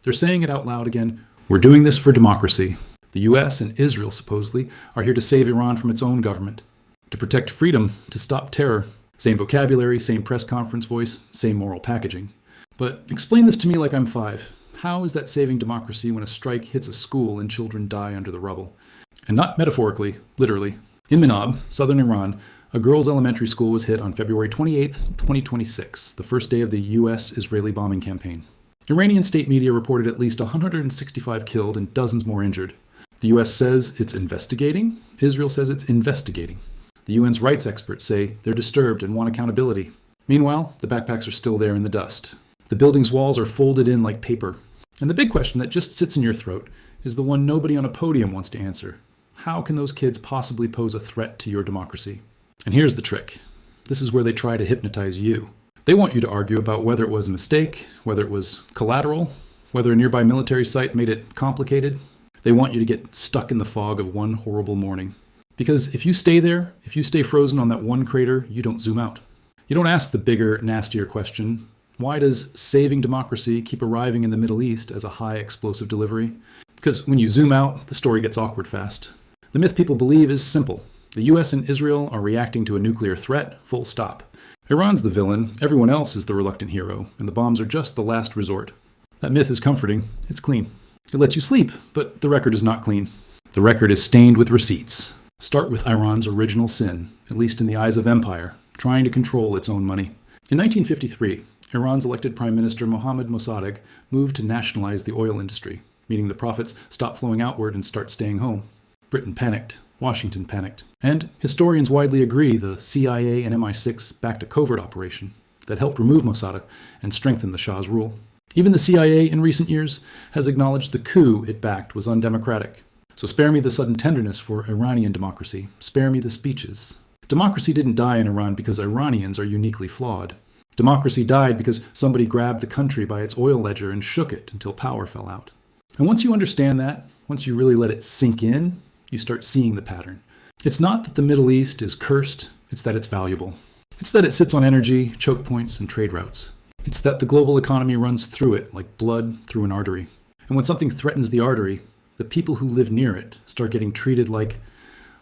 They're saying it out loud again. We're doing this for democracy. The US and Israel, supposedly, are here to save Iran from its own government, to protect freedom, to stop terror. Same vocabulary, same press conference voice, same moral packaging. But explain this to me like I'm 5. How is that saving democracy when a strike hits a school and children die under the rubble? And not metaphorically, literally. In Minab, southern Iran, a girls' elementary school was hit on February 28, 2026, the first day of the US-Israeli bombing campaign. Iranian state media reported at least 165 killed and dozens more injured. The US says it's investigating. Israel says it's investigating. The UN's rights experts say they're disturbed and want accountability. Meanwhile, the backpacks are still there in the dust. The building's walls are folded in like paper. And the big question that just sits in your throat is the one nobody on a podium wants to answer. How can those kids possibly pose a threat to your democracy? And here's the trick. This is where they try to hypnotize you. They want you to argue about whether it was a mistake, whether it was collateral, whether a nearby military site made it complicated. They want you to get stuck in the fog of one horrible morning. Because if you stay there, if you stay frozen on that one crater, you don't zoom out. You don't ask the bigger, nastier question, why does saving democracy keep arriving in the Middle East as a high explosive delivery? Because when you zoom out, the story gets awkward fast. The myth people believe is simple. The US and Israel are reacting to a nuclear threat, full stop. Iran's the villain, everyone else is the reluctant hero, and the bombs are just the last resort. That myth is comforting, it's clean. It lets you sleep, but the record is not clean. The record is stained with receipts. Start with Iran's original sin, at least in the eyes of empire, trying to control its own money. In 1953, Iran's elected Prime Minister Mohammad Mossadegh moved to nationalize the oil industry, meaning the profits stop flowing outward and start staying home. Britain panicked. Washington panicked. And historians widely agree the CIA and MI6 backed a covert operation that helped remove Mossadegh and strengthen the Shah's rule. Even the CIA in recent years has acknowledged the coup it backed was undemocratic. So spare me the sudden tenderness for Iranian democracy. Spare me the speeches. Democracy didn't die in Iran because Iranians are uniquely flawed. Democracy died because somebody grabbed the country by its oil ledger and shook it until power fell out. And once you understand that, once you really let it sink in, you start seeing the pattern. It's not that the Middle East is cursed, it's that it's valuable. It's that it sits on energy, choke points, and trade routes. It's that the global economy runs through it like blood through an artery. And when something threatens the artery, the people who live near it start getting treated like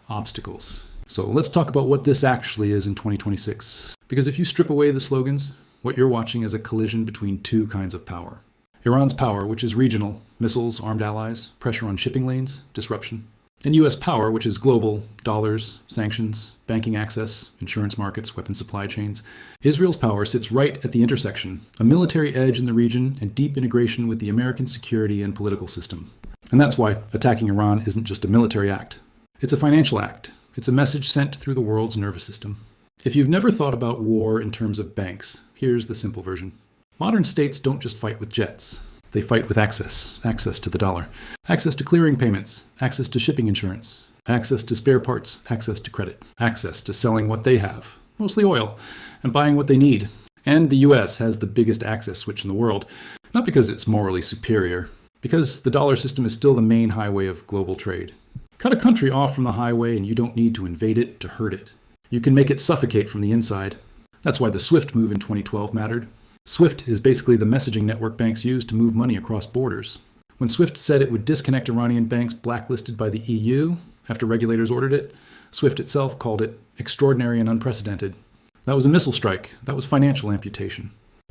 obstacles. So let's talk about what this actually is in 2026. Because if you strip away the slogans, what you're watching is a collision between two kinds of power. Iran's power, which is regional, missiles, armed allies, pressure on shipping lanes, disruption. And US power, which is global, dollars, sanctions, banking access, insurance markets, weapon supply chains. Israel's power sits right at the intersection, a military edge in the region and deep integration with the American security and political system. And that's why attacking Iran isn't just a military act. It's a financial act. It's a message sent through the world's nervous system. If you've never thought about war in terms of banks, here's the simple version. Modern states don't just fight with jets. They fight with access to the dollar, access to clearing payments, access to shipping insurance, access to spare parts, access to credit, access to selling what they have, mostly oil, and buying what they need. And the US has the biggest access switch in the world, not because it's morally superior, because the dollar system is still the main highway of global trade. Cut a country off from the highway and you don't need to invade it to hurt it. You can make it suffocate from the inside. That's why the SWIFT move in 2012 mattered. SWIFT is basically the messaging network banks use to move money across borders. When SWIFT said it would disconnect Iranian banks blacklisted by the EU after regulators ordered it, SWIFT itself called it extraordinary and unprecedented. That was a missile strike. That was financial amputation.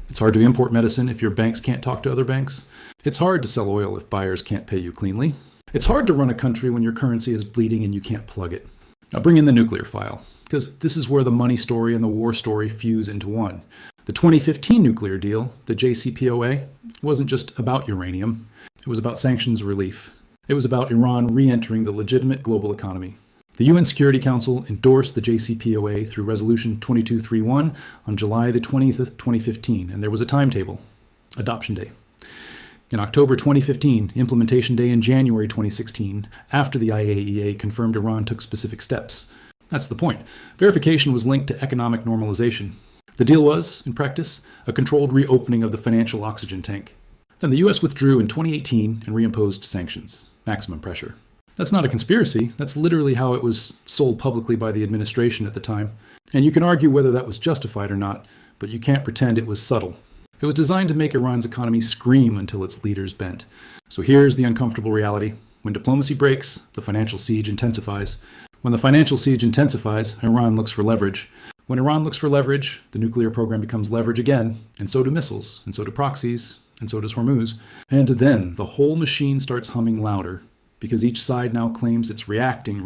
It's hard to import medicine if your banks can't talk to other banks. It's hard to sell oil if buyers can't pay you cleanly. It's hard to run a country when your currency is bleeding and you can't plug it. Now bring in the nuclear file, because this is where the money story and the war story fuse into one. The 2015 nuclear deal, the JCPOA, wasn't just about uranium. It was about sanctions relief. It was about Iran re-entering the legitimate global economy. The UN Security Council endorsed the JCPOA through Resolution 2231 on July the 20th, 2015, and there was a timetable, Adoption Day. In October 2015, Implementation Day in January 2016, after the IAEA confirmed Iran took specific steps. That's the point. Verification was linked to economic normalization. The deal was, in practice, a controlled reopening of the financial oxygen tank. Then the US withdrew in 2018 and reimposed sanctions, maximum pressure. That's not a conspiracy. That's literally how it was sold publicly by the administration at the time. And you can argue whether that was justified or not, but you can't pretend it was subtle. It was designed to make Iran's economy scream until its leaders bent. So here's the uncomfortable reality. When diplomacy breaks, the financial siege intensifies. When the financial siege intensifies, Iran looks for leverage. When Iran looks for leverage, the nuclear program becomes leverage again, and so do missiles, and so do proxies, and so does Hormuz. And then the whole machine starts humming louder, because each side now claims it's reacting,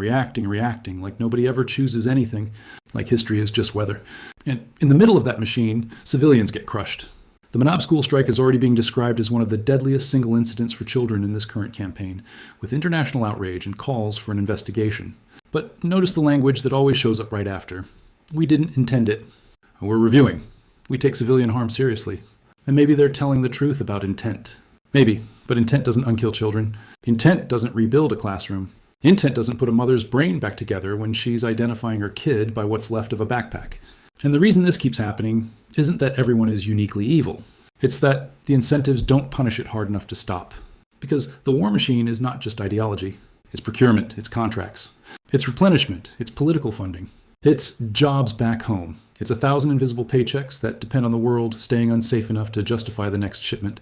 like nobody ever chooses anything, like history is just weather. And in the middle of that machine, civilians get crushed. The Manab school strike is already being described as one of the deadliest single incidents for children in this current campaign, with international outrage and calls for an investigation. But notice the language that always shows up right after. We didn't intend it. We're reviewing. We take civilian harm seriously. And maybe they're telling the truth about intent. Maybe, but intent doesn't unkill children. Intent doesn't rebuild a classroom. Intent doesn't put a mother's brain back together when she's identifying her kid by what's left of a backpack. And the reason this keeps happening isn't that everyone is uniquely evil. It's that the incentives don't punish it hard enough to stop. Because the war machine is not just ideology. It's procurement, it's contracts. It's replenishment, it's political funding. It's jobs back home. It's 1,000 invisible paychecks that depend on the world staying unsafe enough to justify the next shipment.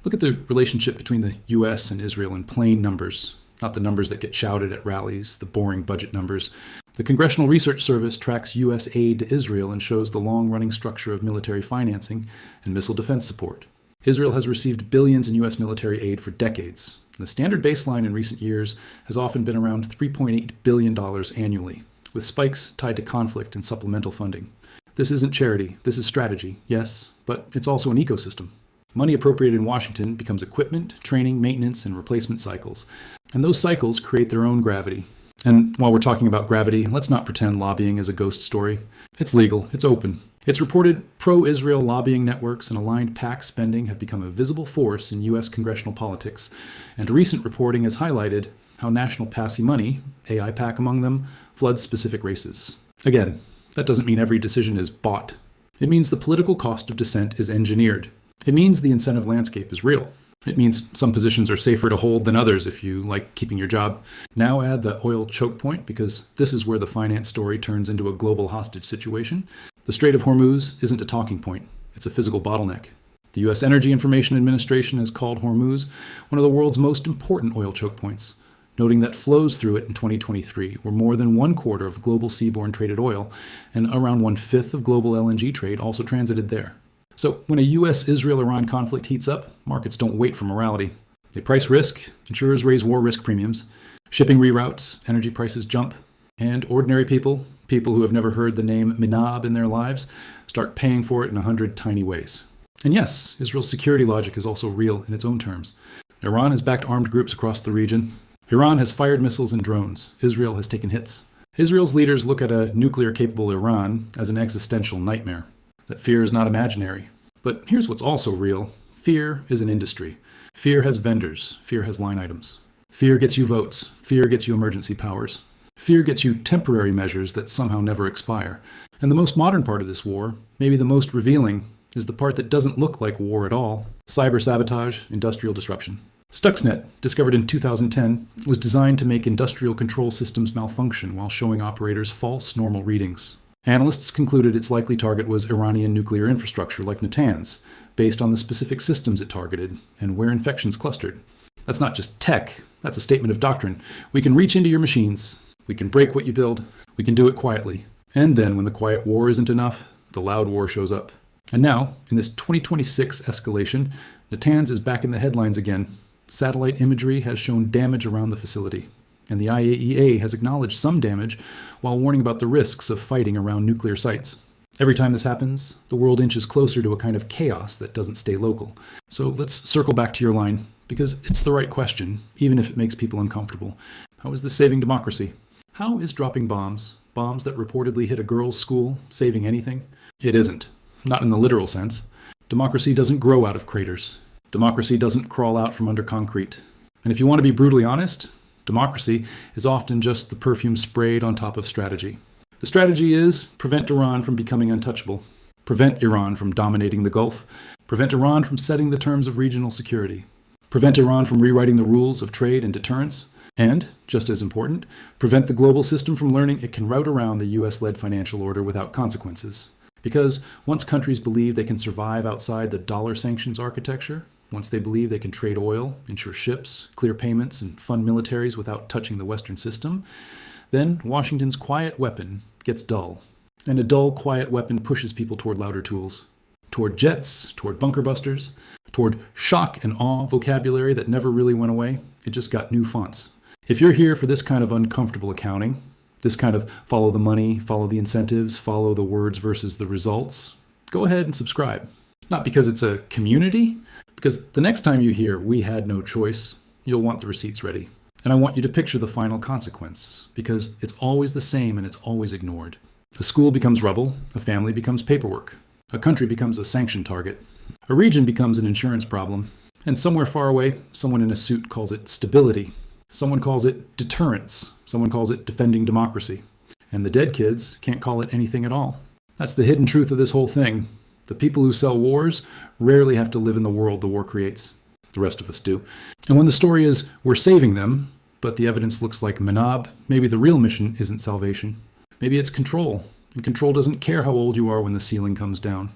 Look at the relationship between the US and Israel in plain numbers, not the numbers that get shouted at rallies, the boring budget numbers. The Congressional Research Service tracks U.S. aid to Israel and shows the long-running structure of military financing and missile defense support. Israel has received billions in U.S. military aid for decades. The standard baseline in recent years has often been around $3.8 billion annually, with spikes tied to conflict and supplemental funding. This isn't charity, this is strategy, yes, but it's also an ecosystem. Money appropriated in Washington becomes equipment, training, maintenance, and replacement cycles. And those cycles create their own gravity. And while we're talking about gravity, let's not pretend lobbying is a ghost story. It's legal, it's open. It's reported pro-Israel lobbying networks and aligned PAC spending have become a visible force in U.S. congressional politics. And recent reporting has highlighted how national PASI money, AI PAC among them, floods specific races. Again, that doesn't mean every decision is bought. It means the political cost of dissent is engineered. It means the incentive landscape is real. It means some positions are safer to hold than others if you like keeping your job. Now add the oil choke point, because this is where the finance story turns into a global hostage situation. The Strait of Hormuz isn't a talking point. It's a physical bottleneck. The U.S. Energy Information Administration has called Hormuz one of the world's most important oil choke points, noting that flows through it in 2023 were more than 1/4 of global seaborne traded oil, and around 1/5 of global LNG trade also transited there. So when a U.S.-Israel-Iran conflict heats up, markets don't wait for morality. They price risk, insurers raise war risk premiums, shipping reroutes, energy prices jump, and ordinary people who have never heard the name Manab in their lives, start paying for it in 100 tiny ways. And yes, Israel's security logic is also real in its own terms. Iran has backed armed groups across the region. Iran has fired missiles and drones. Israel has taken hits. Israel's leaders look at a nuclear-capable Iran as an existential nightmare. That fear is not imaginary. But here's what's also real. Fear is an industry. Fear has vendors. Fear has line items. Fear gets you votes. Fear gets you emergency powers. Fear gets you temporary measures that somehow never expire. And the most modern part of this war, maybe the most revealing, is the part that doesn't look like war at all. Cyber sabotage, industrial disruption. Stuxnet, discovered in 2010, was designed to make industrial control systems malfunction while showing operators false normal readings. Analysts concluded its likely target was Iranian nuclear infrastructure like Natanz, based on the specific systems it targeted and where infections clustered. That's not just tech, that's a statement of doctrine. We can reach into your machines, we can break what you build, we can do it quietly. And then when the quiet war isn't enough, the loud war shows up. And now, in this 2026 escalation, Natanz is back in the headlines again. Satellite imagery has shown damage around the facility. And the IAEA has acknowledged some damage while warning about the risks of fighting around nuclear sites. Every time this happens, the world inches closer to a kind of chaos that doesn't stay local. So let's circle back to your line, because it's the right question, even if it makes people uncomfortable. How is this saving democracy? How is dropping bombs that reportedly hit a girls' school, saving anything? It isn't. Not in the literal sense. Democracy doesn't grow out of craters. Democracy doesn't crawl out from under concrete. And if you want to be brutally honest, democracy is often just the perfume sprayed on top of strategy. The strategy is prevent Iran from becoming untouchable, prevent Iran from dominating the Gulf, prevent Iran from setting the terms of regional security, prevent Iran from rewriting the rules of trade and deterrence, and, just as important, prevent the global system from learning it can route around the US-led financial order without consequences. Because once countries believe they can survive outside the dollar sanctions architecture, once they believe they can trade oil, insure ships, clear payments, and fund militaries without touching the Western system, then Washington's quiet weapon gets dull. And a dull, quiet weapon pushes people toward louder tools. Toward jets, toward bunker busters, toward shock and awe vocabulary that never really went away. It just got new fonts. If you're here for this kind of uncomfortable accounting, this kind of follow the money, follow the incentives, follow the words versus the results, go ahead and subscribe. Not because it's a community, because the next time you hear "we had no choice," you'll want the receipts ready. And I want you to picture the final consequence, because it's always the same and it's always ignored. A school becomes rubble, a family becomes paperwork, a country becomes a sanction target, a region becomes an insurance problem, and somewhere far away, someone in a suit calls it stability. Someone calls it deterrence. Someone calls it defending democracy. And the dead kids can't call it anything at all. That's the hidden truth of this whole thing. The people who sell wars rarely have to live in the world the war creates. The rest of us do. And when the story is, we're saving them, but the evidence looks like Manab, maybe the real mission isn't salvation. Maybe it's control. And control doesn't care how old you are when the ceiling comes down.